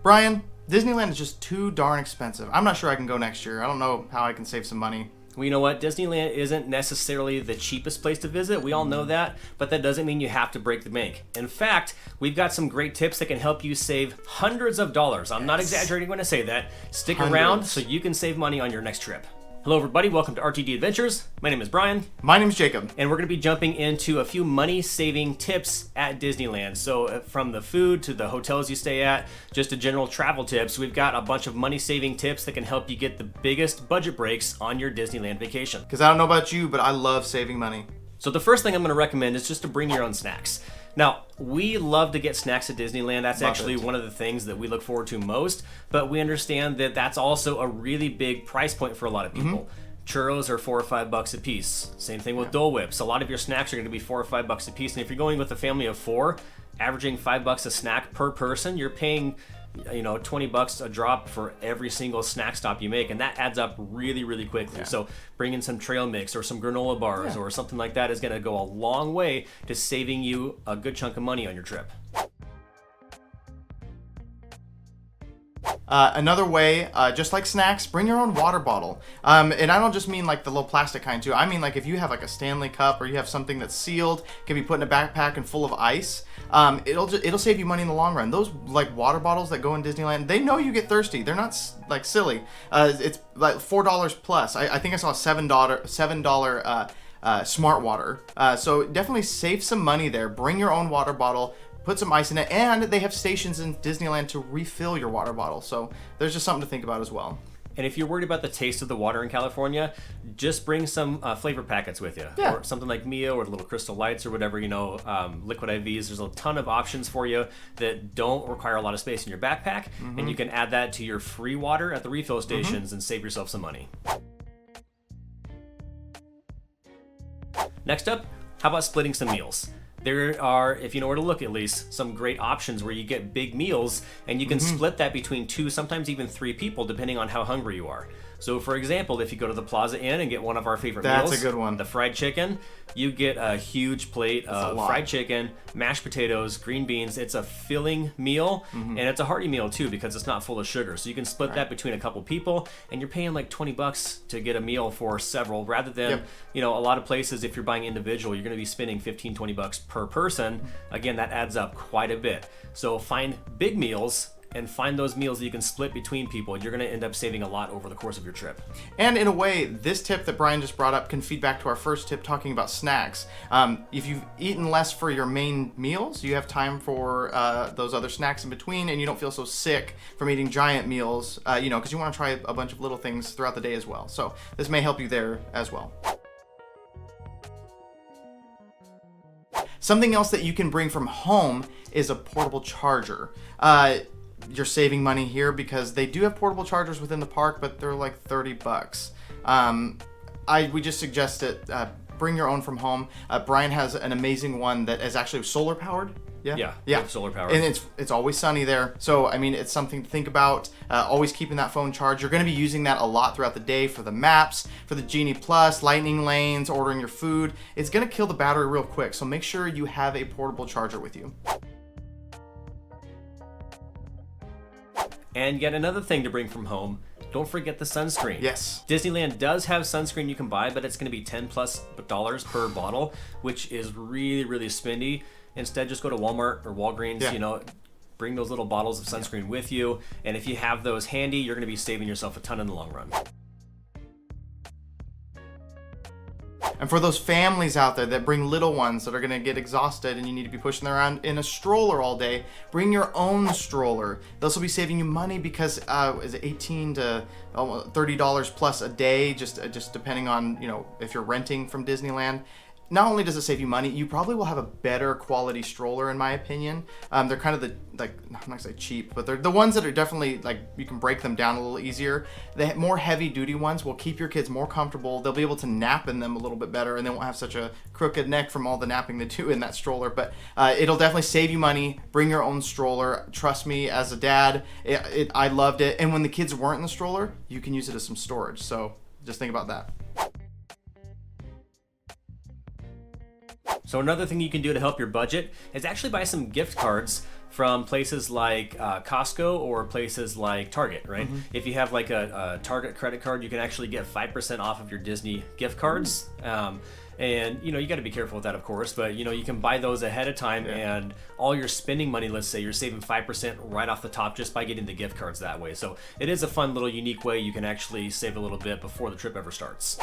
Brian, Disneyland is just too darn expensive. I'm not sure I can go next year. I don't know how I can save some money. Well, you know what? Disneyland isn't necessarily the cheapest place to visit. We all know that, but that doesn't mean you have to break the bank. In fact, we've got some great tips that can help you save hundreds of dollars. I'm not exaggerating when I say that. Stick around so you can save money on your next trip. Hello everybody, welcome to RTD Adventures. My name is Brian. My name is Jacob. And we're going to be jumping into a few money-saving tips at Disneyland. So from the food to the hotels you stay at, just to general travel tips, we've got a bunch of money-saving tips that can help you get the biggest budget breaks on your Disneyland vacation. Because I don't know about you, but I love saving money. So the first thing I'm going to recommend is just to bring your own snacks. Now, we love to get snacks at Disneyland. That's actually one of the things that we look forward to most, but we understand that that's also a really big price point for a lot of people. Churros are $4 or $5 a piece. Same thing with Dole Whips. A lot of your snacks are going to be $4 or $5 a piece, and if you're going with a family of 4, averaging $5 a snack per person, you're paying $20 a drop for every single snack stop you make, and that adds up really, really quickly. So bringing some trail mix or some granola bars or something like that is going to go a long way to saving you a good chunk of money on your trip. Another way, just like snacks, bring your own water bottle. And I don't just mean like the little plastic kind too. I mean like if you have like a Stanley cup or you have something that's sealed, can be put in a backpack and full of ice. It'll save you money in the long run. Those like water bottles that go in Disneyland, they know you get thirsty. They're not like silly. It's like $4 plus. I think I saw $7 smart water. So definitely save some money there. Bring your own water bottle. Put some ice in it, and they have stations in Disneyland to refill your water bottle. So there's just something to think about as well. And if you're worried about the taste of the water in California, just bring some flavor packets with you. Yeah. Or something like Mio or little Crystal Lights or whatever, liquid IVs. There's a ton of options for you that don't require a lot of space in your backpack. And you can add that to your free water at the refill stations and save yourself some money. Next up, how about splitting some meals? There are, if you know where to look at least, some great options where you get big meals and you can split that between 2, sometimes even 3 people, depending on how hungry you are. So for example, if you go to the Plaza Inn and get one of our favorite meals, that's a good one. The fried chicken, you get a huge plate of fried chicken, mashed potatoes, green beans. It's a filling meal, and it's a hearty meal too because it's not full of sugar. So you can split that between a couple people, and you're paying like $20 to get a meal for several, rather than a lot of places, if you're buying individual, you're going to be spending $15-20 per person. Again, that adds up quite a bit. So find big meals and find those meals that you can split between people. You're gonna end up saving a lot over the course of your trip. And in a way, this tip that Brian just brought up can feed back to our first tip talking about snacks. If you've eaten less for your main meals, you have time for those other snacks in between, and you don't feel so sick from eating giant meals, because you wanna try a bunch of little things throughout the day as well. So this may help you there as well. Something else that you can bring from home is a portable charger. You're saving money here because they do have portable chargers within the park, but they're like $30. We just suggest that bring your own from home. Brian has an amazing one that is actually solar powered. Yeah, solar powered. And it's always sunny there. So, I mean, it's something to think about. Always keeping that phone charged. You're going to be using that a lot throughout the day for the maps, for the Genie Plus, lightning lanes, ordering your food. It's going to kill the battery real quick. So make sure you have a portable charger with you. And yet another thing to bring from home, don't forget the sunscreen. Yes. Disneyland does have sunscreen you can buy, but it's going to be $10+ per bottle, which is really, really spendy. Instead, just go to Walmart or Walgreens, bring those little bottles of sunscreen with you. And if you have those handy, you're going to be saving yourself a ton in the long run. And for those families out there that bring little ones that are going to get exhausted and you need to be pushing them around in a stroller all day, bring your own stroller. This will be saving you money because is it $18 to $30 plus a day, just depending on if you're renting from Disneyland. Not only does it save you money, you probably will have a better quality stroller, in my opinion. They're kind of I'm not gonna say cheap, but they're the ones that are definitely you can break them down a little easier. The more heavy duty ones will keep your kids more comfortable. They'll be able to nap in them a little bit better, and they won't have such a crooked neck from all the napping they do in that stroller. But it'll definitely save you money. Bring your own stroller. Trust me, as a dad, I loved it. And when the kids weren't in the stroller, you can use it as some storage. So just think about that. So another thing you can do to help your budget is actually buy some gift cards from places like Costco or places like Target, right? If you have like a Target credit card, you can actually get 5% off of your Disney gift cards. And you got to be careful with that, of course, but you can buy those ahead of time, and all your spending money, let's say you're saving 5% right off the top just by getting the gift cards that way. So it is a fun little unique way you can actually save a little bit before the trip ever starts.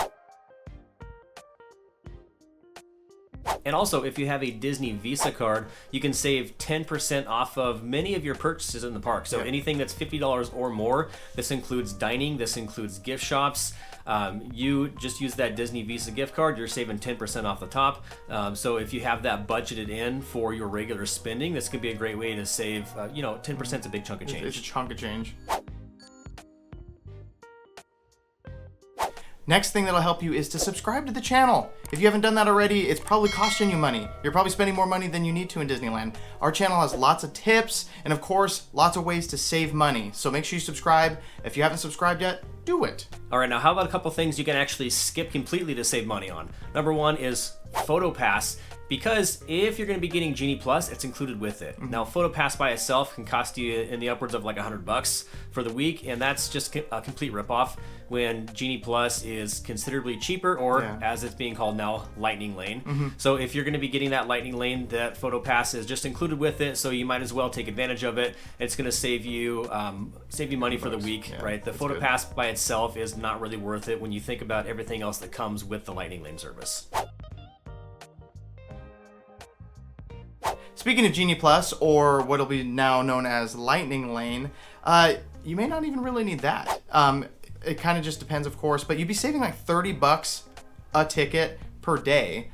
And also, if you have a Disney Visa card, you can save 10% off of many of your purchases in the park. So anything that's $50 or more, this includes dining, this includes gift shops. You just use that Disney Visa gift card, you're saving 10% off the top. So if you have that budgeted in for your regular spending, this could be a great way to save, 10% is a big chunk of change. It's a chunk of change. Next thing that'll help you is to subscribe to the channel. If you haven't done that already, it's probably costing you money. You're probably spending more money than you need to in Disneyland. Our channel has lots of tips and, of course, lots of ways to save money. So make sure you subscribe. If you haven't subscribed yet, do it. All right, now how about a couple things you can actually skip completely to save money on? Number one is Photopass. Because if you're going to be getting Genie Plus, it's included with it. Now, Photopass by itself can cost you in the upwards of like $100 for the week, and that's just a complete ripoff when Genie Plus is considerably cheaper, or as it's being called now, Lightning Lane. So if you're going to be getting that Lightning Lane, that Photopass is just included with it, so you might as well take advantage of it. It's going to save you money for the week, right? The Photopass by itself is not really worth it when you think about everything else that comes with the Lightning Lane service. Speaking of Genie Plus, or what'll be now known as Lightning Lane, you may not even really need that. It kind of just depends, of course, but you'd be saving like $30 a ticket per day.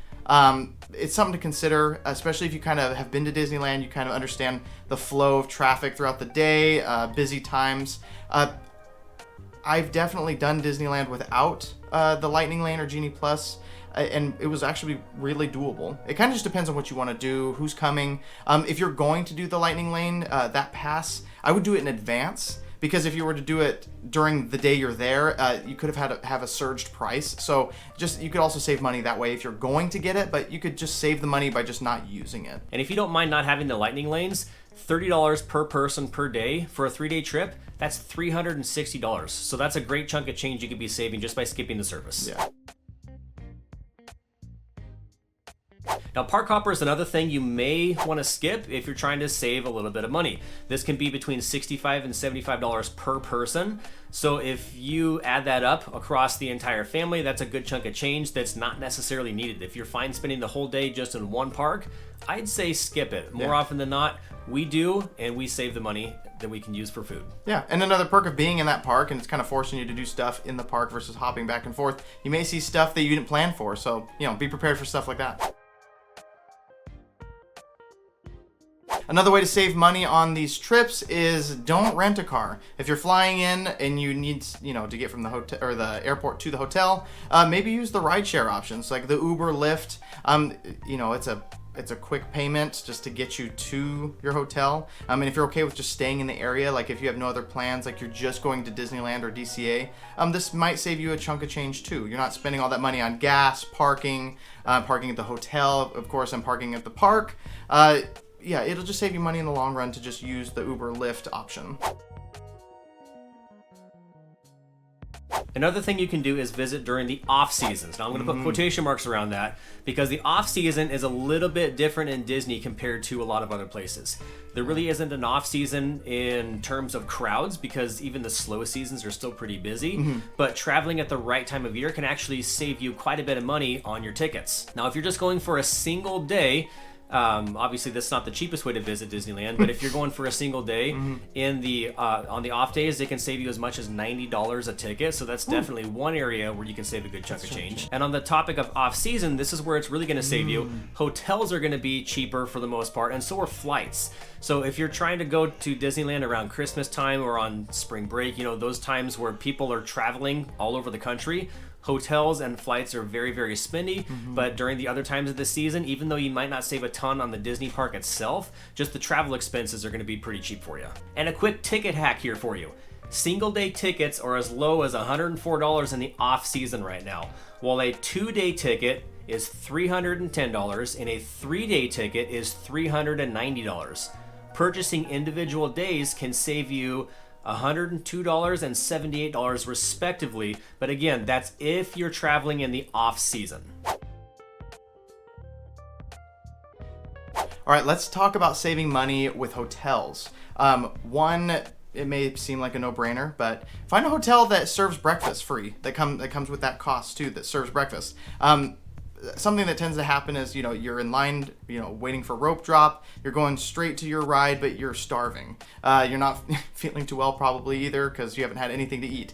It's something to consider, especially if you kind of have been to Disneyland, you kind of understand the flow of traffic throughout the day, busy times. I've definitely done Disneyland without the Lightning Lane or Genie Plus, and it was actually really doable. It kind of just depends on what you want to do, who's coming. If you're going to do the Lightning Lane, that pass, I would do it in advance, because if you were to do it during the day you're there, you could have a surged price. So you could also save money that way if you're going to get it, but you could just save the money by just not using it. And if you don't mind not having the Lightning Lanes, $30 per person per day for a 3-day trip, that's $360. So that's a great chunk of change you could be saving just by skipping the service. Yeah. Now, park hopper is another thing you may want to skip if you're trying to save a little bit of money. This can be between $65 and $75 per person. So if you add that up across the entire family, that's a good chunk of change that's not necessarily needed. If you're fine spending the whole day just in one park, I'd say skip it. More often than not, we do, and we save the money that we can use for food. Yeah, and another perk of being in that park, and it's kind of forcing you to do stuff in the park versus hopping back and forth, you may see stuff that you didn't plan for. So, be prepared for stuff like that. Another way to save money on these trips is don't rent a car. If you're flying in and you need, to get from the hotel or the airport to the hotel, maybe use the rideshare options like the Uber, Lyft. It's a quick payment just to get you to your hotel. And if you're okay with just staying in the area, like if you have no other plans, like you're just going to Disneyland or DCA, this might save you a chunk of change too. You're not spending all that money on gas, parking at the hotel, of course, and parking at the park. Yeah, it'll just save you money in the long run to just use the Uber Lyft option. Another thing you can do is visit during the off seasons. Now I'm going to put quotation marks around that because the off season is a little bit different in Disney compared to a lot of other places. There really isn't an off season in terms of crowds because even the slow seasons are still pretty busy. But traveling at the right time of year can actually save you quite a bit of money on your tickets. Now if you're just going for a single day, obviously that's not the cheapest way to visit Disneyland, but if you're going for a single day in the on the off days, they can save you as much as $90 a ticket. So that's definitely one area where you can save a good chunk of change. And on the topic of off season, this is where it's really going to save you. Hotels are going to be cheaper for the most part, and so are flights. So if you're trying to go to Disneyland around Christmas time or on spring break, those times where people are traveling all over the country, hotels and flights are very, very spendy, but during the other times of the season, even though you might not save a ton on the Disney park itself, just the travel expenses are going to be pretty cheap for you. And a quick ticket hack here for you. Single day tickets are as low as $104 in the off season right now, while a 2-day ticket is $310 and a 3-day ticket is $390. purchasing individual days can save you $102 and $78 respectively. But again, that's if you're traveling in the off season. All right, let's talk about saving money with hotels. One, it may seem like a no-brainer, but find a hotel that serves breakfast free, that comes with that cost too, that serves breakfast. Something that tends to happen is, you're in line, waiting for rope drop. You're going straight to your ride, but you're starving. You're not feeling too well probably either because you haven't had anything to eat.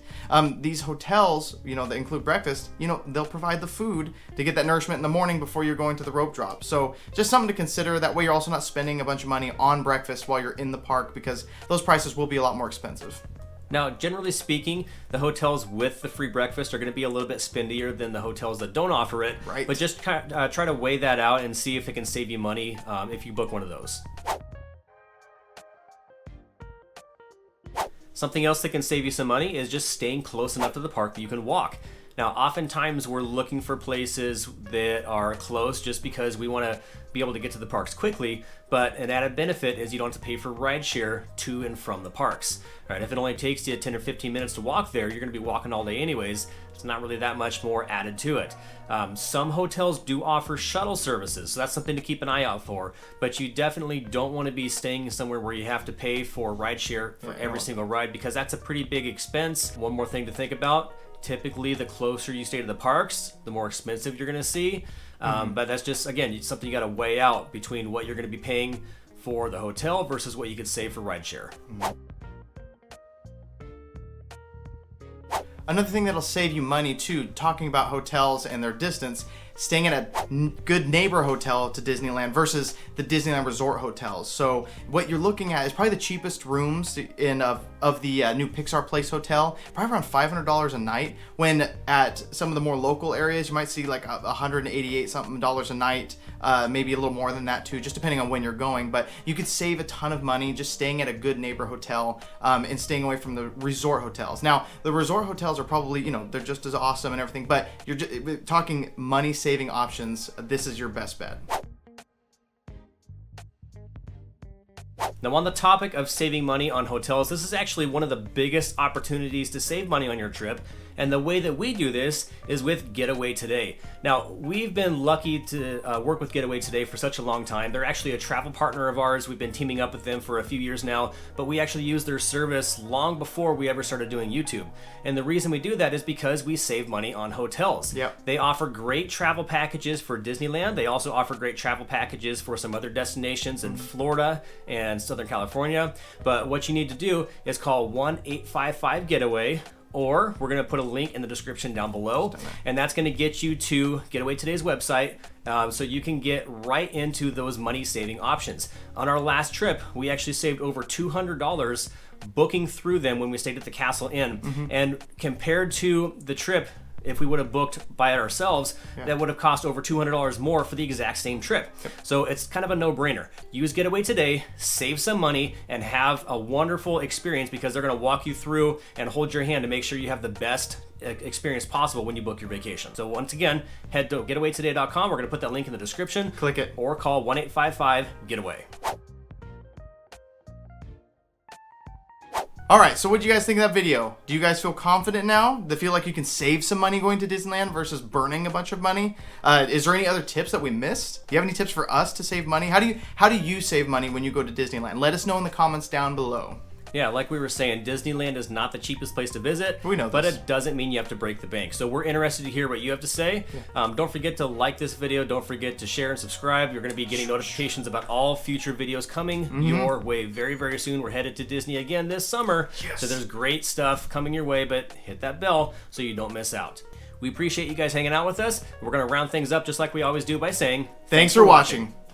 These hotels, that include breakfast, they'll provide the food to get that nourishment in the morning before you're going to the rope drop. So just something to consider. That way you're also not spending a bunch of money on breakfast while you're in the park, because those prices will be a lot more expensive. Now, generally speaking, the hotels with the free breakfast are going to be a little bit spendier than the hotels that don't offer it. Right. But just try to weigh that out and see if it can save you money if you book one of those. Something else that can save you some money is just staying close enough to the park that you can walk. Now, oftentimes we're looking for places that are close just because we want to be able to get to the parks quickly, but an added benefit is you don't have to pay for rideshare to and from the parks. All right, if it only takes you 10 or 15 minutes to walk there, you're going to be walking all day anyways. It's not really that much more added to it. Some hotels do offer shuttle services, so that's something to keep an eye out for, but you definitely don't want to be staying somewhere where you have to pay for rideshare for every single ride, because that's a pretty big expense. One more thing to think about. Typically, the closer you stay to the parks, the more expensive you're going to see. But that's just, again, something you got to weigh out between what you're going to be paying for the hotel versus what you could save for rideshare. Another thing that'll save you money too, talking about hotels and their distance, staying at a good neighbor hotel to Disneyland versus the Disneyland Resort hotels. So what you're looking at is probably the cheapest rooms of the new Pixar Place hotel, probably around $500 a night, when at some of the more local areas you might see like $188 something a night, maybe a little more than that too, just depending on when you're going. But you could save a ton of money just staying at a good neighbor hotel and staying away from the resort hotels. Now, the resort hotels are probably, they're just as awesome and everything, but you're talking money saving options. This is your best bet. Now, on the topic of saving money on hotels, this is actually one of the biggest opportunities to save money on your trip. And the way that we do this is with Getaway Today. Now, we've been lucky to work with Getaway Today for such a long time. They're actually a travel partner of ours. We've been teaming up with them for a few years now, but we actually used their service long before we ever started doing YouTube. And the reason we do that is because we save money on hotels. Yep. They offer great travel packages for Disneyland. They also offer great travel packages for some other destinations in Florida and Southern California. But what you need to do is call 1-855-GETAWAY, or we're going to put a link in the description down below, and that's going to get you to Getaway Today's website, so you can get right into those money-saving options. On our last trip, we actually saved over $200 booking through them when we stayed at the Castle Inn, and compared to the trip, if we would have booked by it ourselves, that would have cost over $200 more for the exact same trip. So it's kind of a no-brainer. Use Getaway Today, save some money, and have a wonderful experience, because they're going to walk you through and hold your hand to make sure you have the best experience possible when you book your vacation. So once again, head to getawaytoday.com. We're going to put that link in the description. Click it. Or call 1-855-GETAWAY. All right, so what do you guys think of that video? Do you guys feel confident now? Do you feel like you can save some money going to Disneyland versus burning a bunch of money? Is there any other tips that we missed? Do you have any tips for us to save money? How do you save money when you go to Disneyland? Let us know in the comments down below. Yeah, like we were saying, Disneyland is not the cheapest place to visit, We know but this. it doesn't mean you have to break the bank. So we're interested to hear what you have to say. Don't forget to like this video. Don't forget to share and subscribe. You're going to be getting notifications about all future videos coming your way very, very soon. We're headed to Disney again this summer, so there's great stuff coming your way, but hit that bell so you don't miss out. We appreciate you guys hanging out with us. We're going to round things up just like we always do by saying, Thanks for watching.